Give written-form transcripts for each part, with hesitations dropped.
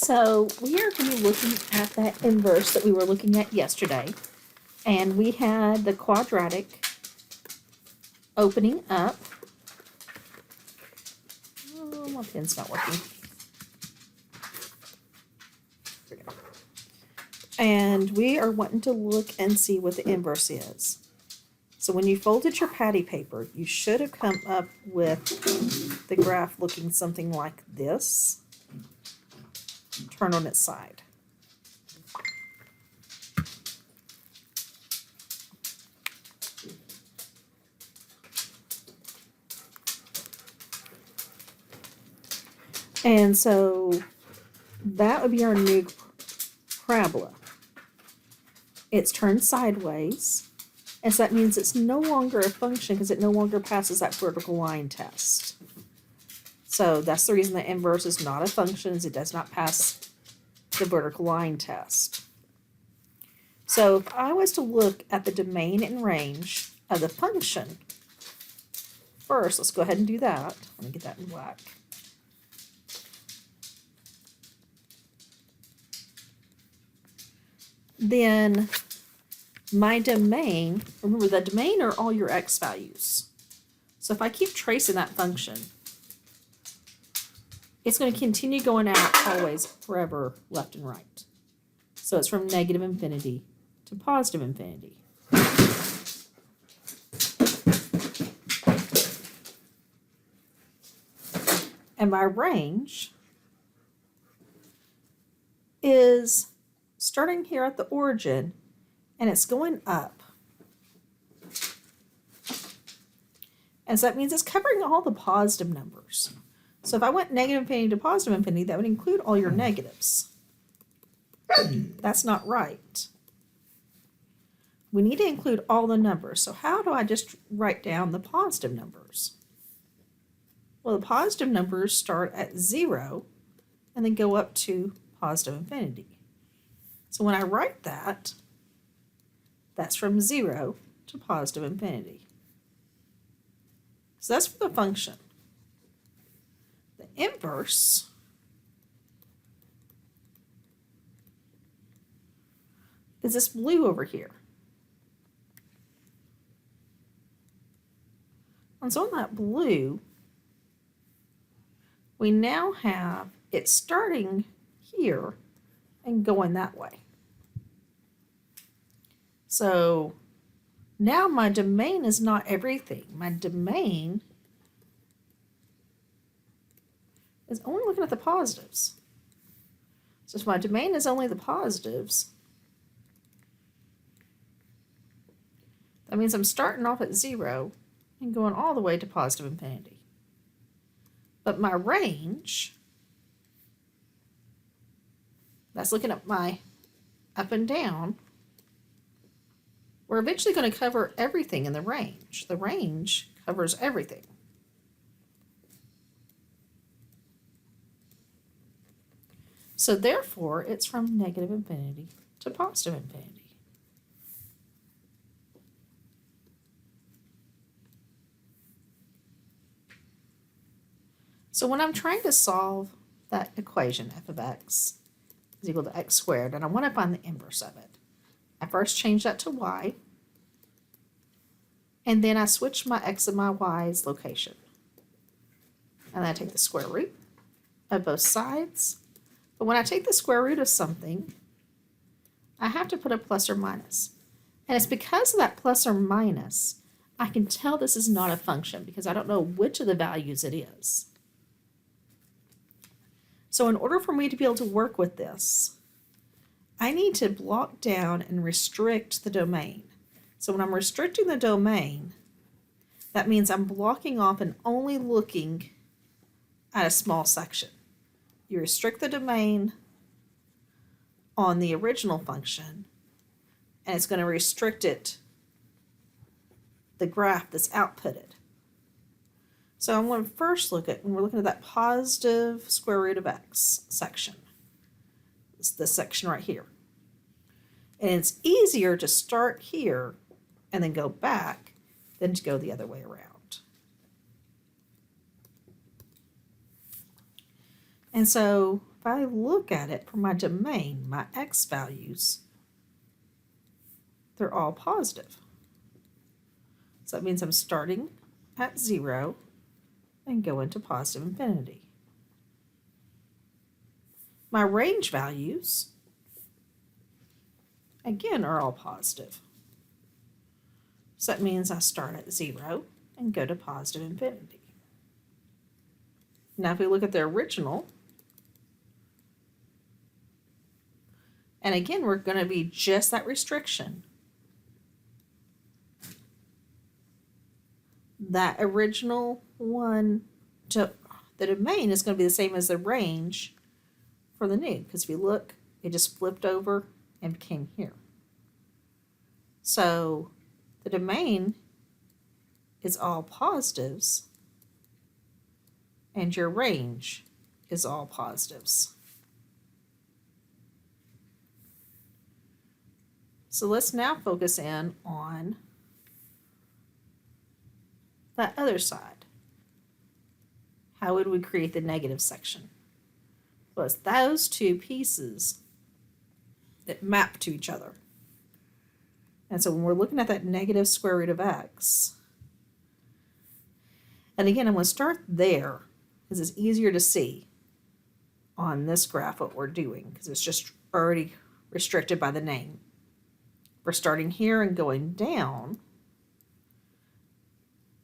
So we are going to be looking at that inverse that we were looking at yesterday. And we had the quadratic opening up. Oh, my pen's not working. There we go. And we are wanting to look and see what the inverse is. So when you folded your patty paper, you should have come up with the graph looking something like this. Turn on its side. And so that would be our new parabola. It's turned sideways, and so that means it's no longer a function because it no longer passes that vertical line test. So that's the reason the inverse is not a function, is it does not pass the vertical line test. So if I was to look at the domain and range of the function, first, let's go ahead and do that. Let me get that in black. Then my domain, remember the domain are all your x values. So if I keep tracing that function, it's going to continue going out always forever left and right. So it's from negative infinity to positive infinity. And my range is starting here at the origin, and it's going up. And so that means it's covering all the positive numbers. So if I went negative infinity to positive infinity, that would include all your negatives. That's not right. We need to include all the numbers. So how do I just write down the positive numbers? Well, the positive numbers start at 0 and then go up to positive infinity. So when I write that, that's from 0 to positive infinity. So that's for the function. The inverse is this blue over here. And so on that blue, we now have it starting here and going that way. So now my domain is not everything. My domain is only looking at the positives. So if my domain is only the positives, that means I'm starting off at 0 and going all the way to positive infinity. But my range, that's looking at my up and down, we're eventually going to cover everything in the range. The range covers everything. So therefore, it's from negative infinity to positive infinity. So when I'm trying to solve that equation, f of x is equal to x squared, and I want to find the inverse of it, I first change that to y, and then I switch my x and my y's location. And then I take the square root of both sides. But when I take the square root of something, I have to put a plus or minus. And it's because of that plus or minus, I can tell this is not a function because I don't know which of the values it is. So in order for me to be able to work with this, I need to block down and restrict the domain. So when I'm restricting the domain, that means I'm blocking off and only looking at a small section. You restrict the domain on the original function, and it's going to restrict it, the graph that's outputted. So I'm going to first look at, when we're looking at that positive square root of x section. It's this section right here. And it's easier to start here and then go back than to go the other way around. And so if I look at it from my domain, my x values, they're all positive. So that means I'm starting at 0 and going to positive infinity. My range values, again, are all positive. So that means I start at 0 and go to positive infinity. Now if we look at the original, and again, we're going to be just that restriction. That original one, to the domain is going to be the same as the range for the new, because if you look, it just flipped over and became here. So the domain is all positives, and your range is all positives. So let's now focus in on that other side. How would we create the negative section? Well, it's those two pieces that map to each other. And so when we're looking at that negative square root of x, and again, I'm going to start there because it's easier to see on this graph what we're doing, because it's just already restricted by the name. We're starting here and going down.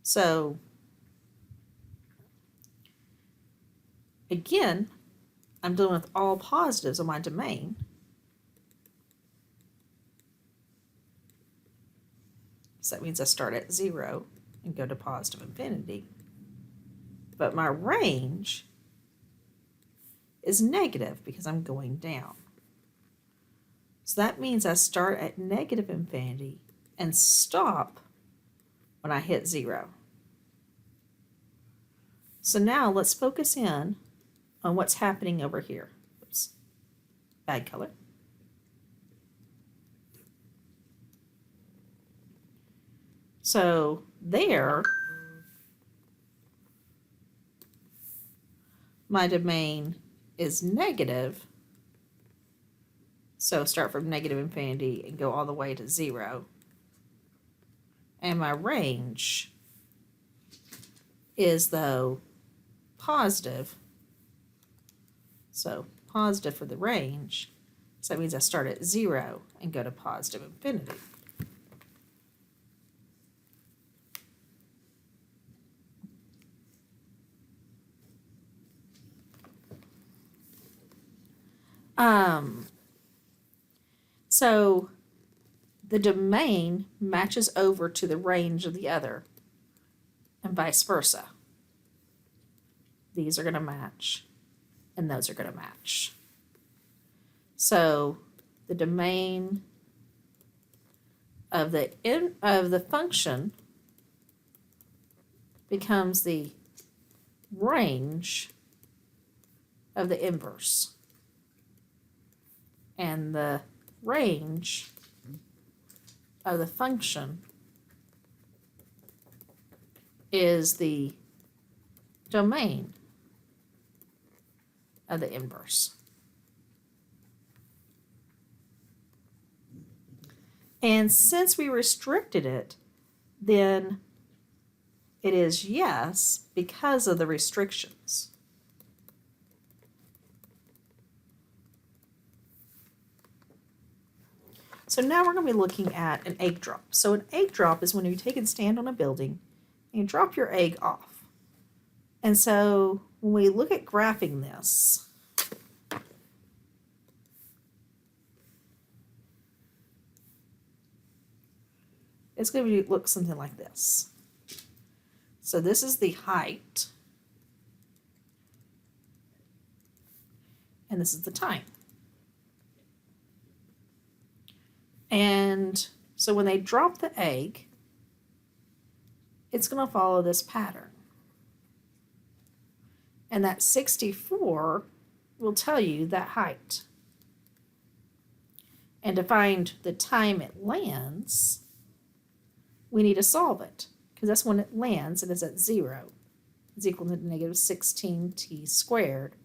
So again, I'm dealing with all positives on my domain. So that means I start at 0 and go to positive infinity. But my range is negative because I'm going down. So that means I start at negative infinity and stop when I hit 0. So now let's focus in on what's happening over here. Oops, bad color. So there, my domain is negative. So start from negative infinity and go all the way to 0. And my range is, though, positive. So positive for the range. So that means I start at 0 and go to positive infinity. So the domain matches over to the range of the other, and vice versa. These are going to match, and those are going to match. So the domain of the function becomes the range of the inverse, and the range of the function is the domain of the inverse. And since we restricted it, then it is yes because of the restrictions. So now we're going to be looking at an egg drop. So an egg drop is when you take and stand on a building and you drop your egg off. And so when we look at graphing this, it's going to look something like this. So this is the height, and this is the time. And so when they drop the egg, it's going to follow this pattern. And that 64 will tell you that height. And to find the time it lands, we need to solve it, because that's when it lands and is at 0. It's equal to negative 16t squared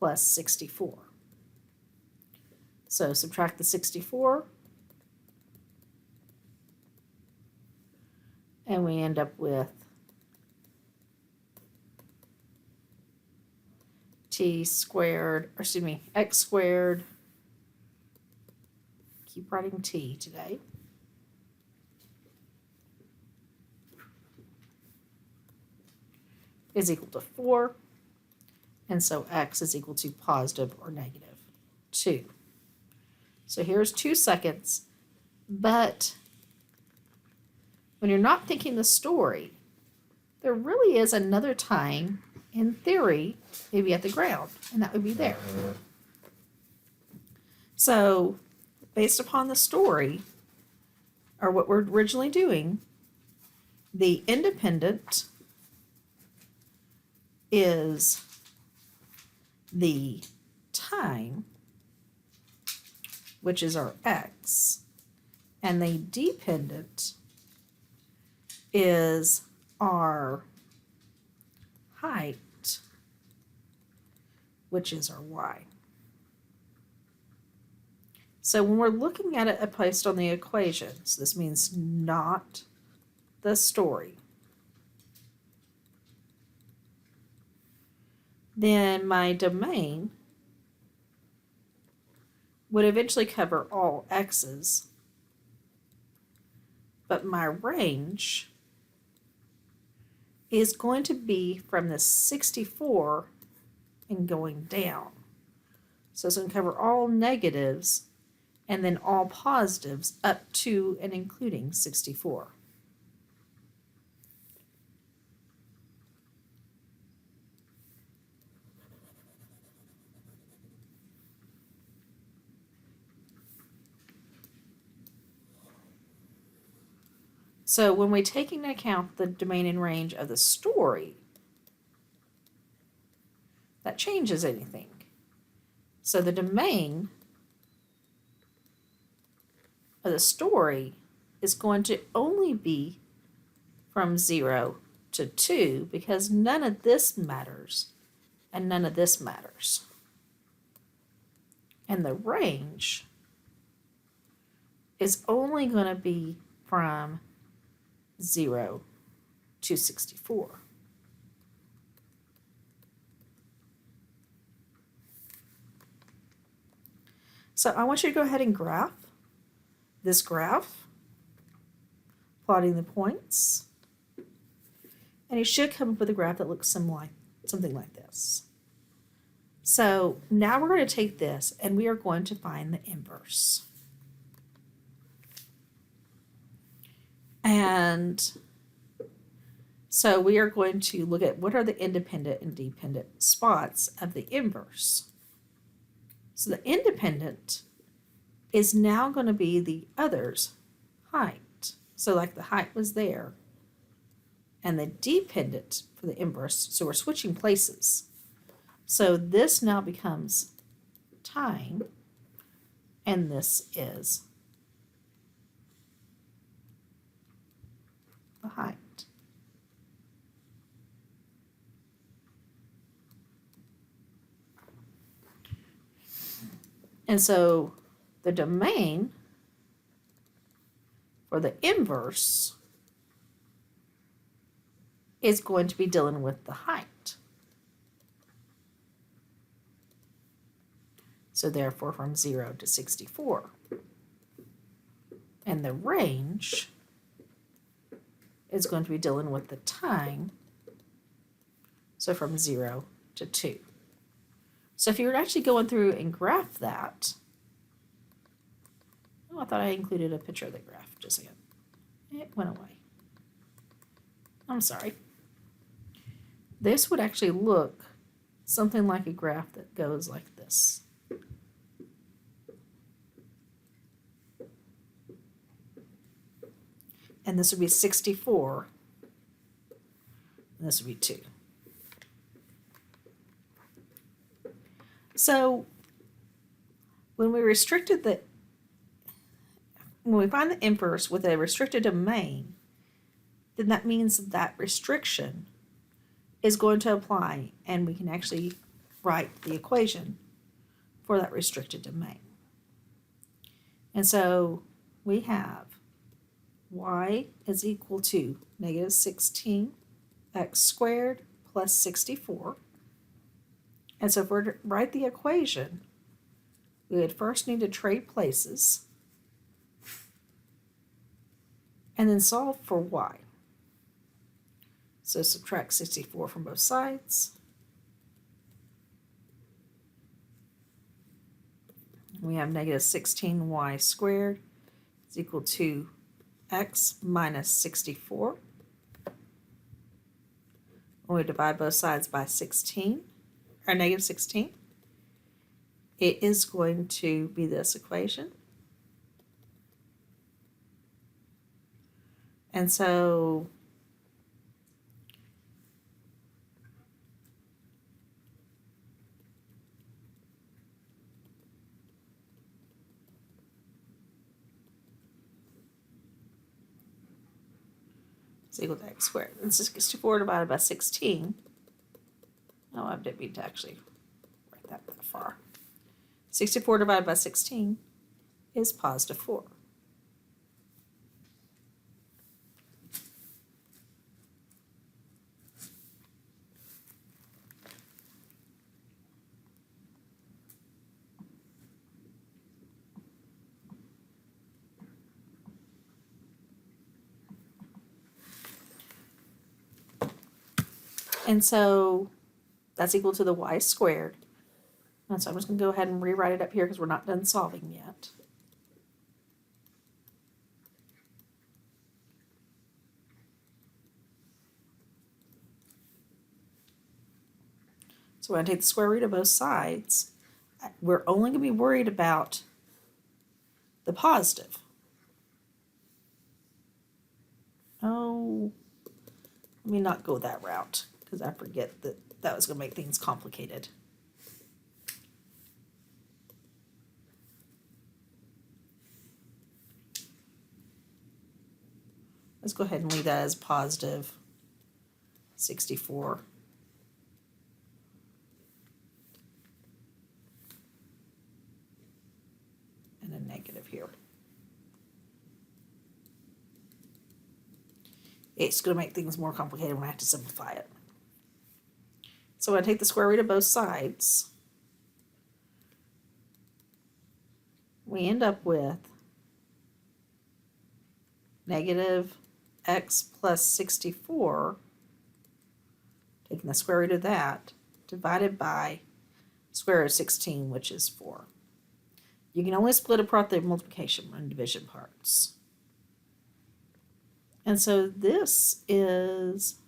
plus 64. So subtract the 64, and we end up with x squared, keep writing t today, is equal to 4, and so x is equal to positive or negative 2. So here's 2 seconds, but when you're not thinking the story, there really is another time, in theory, maybe at the ground, and that would be there. So based upon the story, or what we're originally doing, the independent is the time, which is our x, and the dependent is our height, which is our y. So when we're looking at it based on the equations, this means not the story, then my domain would eventually cover all x's, but my range is going to be from the 64 and going down. So it's going to cover all negatives and then all positives up to and including 64. So when we take into account the domain and range of the story, that changes anything. So the domain of the story is going to only be from 0 to 2 because none of this matters and none of this matters. And the range is only going to be from 0 to 64. So I want you to go ahead and graph this graph, plotting the points, and you should come up with a graph that looks something like this. So now we're going to take this and we are going to find the inverse. And so we are going to look at what are the independent and dependent spots of the inverse. So the independent is now going to be the other's height. So like the height was there. And the dependent for the inverse, so we're switching places. So this now becomes time, and this is the height. And so the domain for the inverse is going to be dealing with the height. So therefore from 0 to 64. And the range is going to be dealing with the time, so from 0 to 2. So if you were actually going through and graph that, oh, I thought I included a picture of the graph, just a second. It went away. I'm sorry. This would actually look something like a graph that goes like this. And this would be 64, and this would be 2. So when we find the inverse with a restricted domain, then that means that restriction is going to apply, and we can actually write the equation for that restricted domain. And so we have y is equal to negative 16 x squared plus 64. And so if we're to write the equation, we would first need to trade places and then solve for y. So subtract 64 from both sides. We have negative 16y squared is equal to x minus 64. When we divide both sides by 16, or negative 16, it is going to be this equation. And so it's equal to x squared. And 64 divided by 16. Oh, I didn't mean to actually write that far. 64 divided by 16 is positive 4. And so that's equal to the y squared. And so I'm just going to go ahead and rewrite it up here because we're not done solving yet. So we're going to take the square root of both sides. We're only going to be worried about the positive. Oh, let me not go that route because I forget that that was going to make things complicated. Let's go ahead and leave that as positive 64. And a negative here. It's going to make things more complicated when I have to simplify it. So I take the square root of both sides. We end up with negative x plus 64, taking the square root of that, divided by square root of 16, which is 4. You can only split apart the multiplication and division parts. And so this is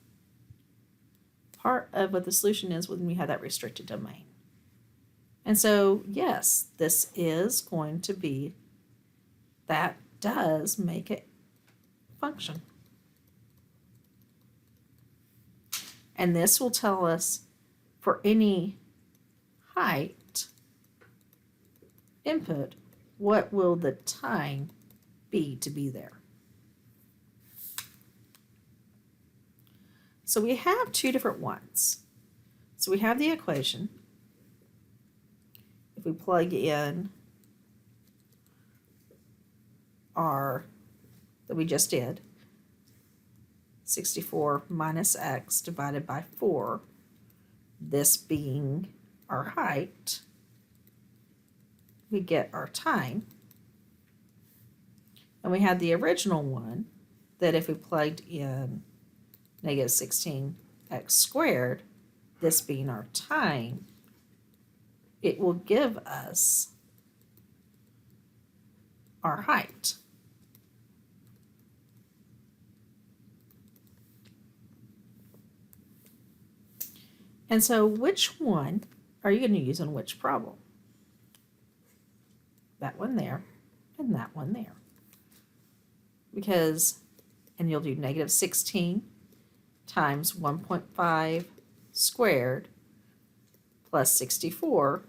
part of what the solution is when we have that restricted domain. And so, yes, this is going to be, that does make it function. And this will tell us for any height input, what will the time be to be there? So we have two different ones. So we have the equation. If we plug in our, that we just did, 64 minus x divided by 4, this being our height, we get our time. And we had the original one that if we plugged in negative 16x squared, this being our time, it will give us our height. And so which one are you going to use in which problem? That one there and that one there. Because, and you'll do negative 16 times 1.5 squared plus 64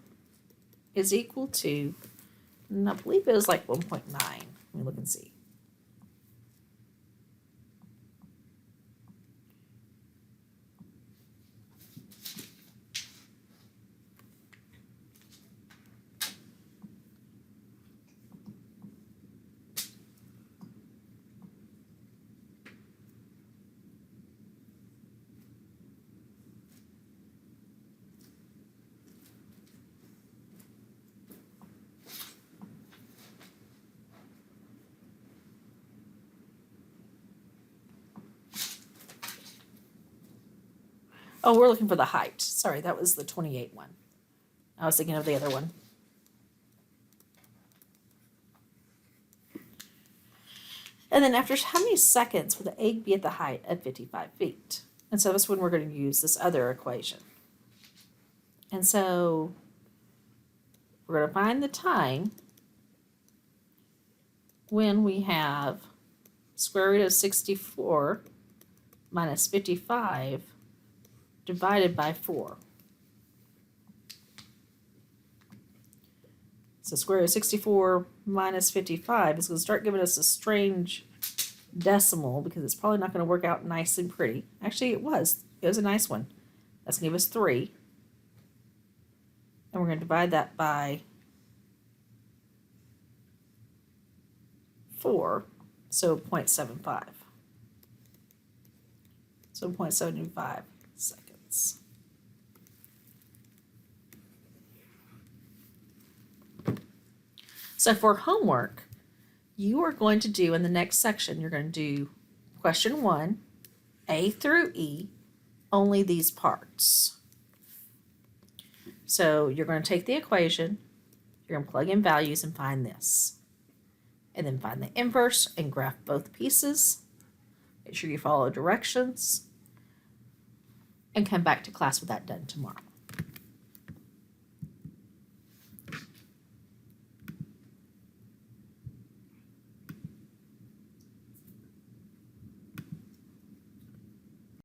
is equal to, and I believe it was like 1.9. Let me look and see. Oh, we're looking for the height. Sorry, that was the 28 one. I was thinking of the other one. And then after how many seconds would the egg be at the height of 55 feet? And so that's when we're going to use this other equation. And so we're going to find the time when we have square root of 64 minus 55 divided by 4. So square root of 64 minus 55 is going to start giving us a strange decimal because it's probably not going to work out nice and pretty. Actually, it was. It was a nice one. That's going to give us 3. And we're going to divide that by 4, so 0.75. So 0.75 seconds. So for homework, you are going to do in the next section, you're going to do question 1, A through E, only these parts. So you're going to take the equation, you're going to plug in values and find this. And then find the inverse and graph both pieces. Make sure you follow directions. And come back to class with that done tomorrow.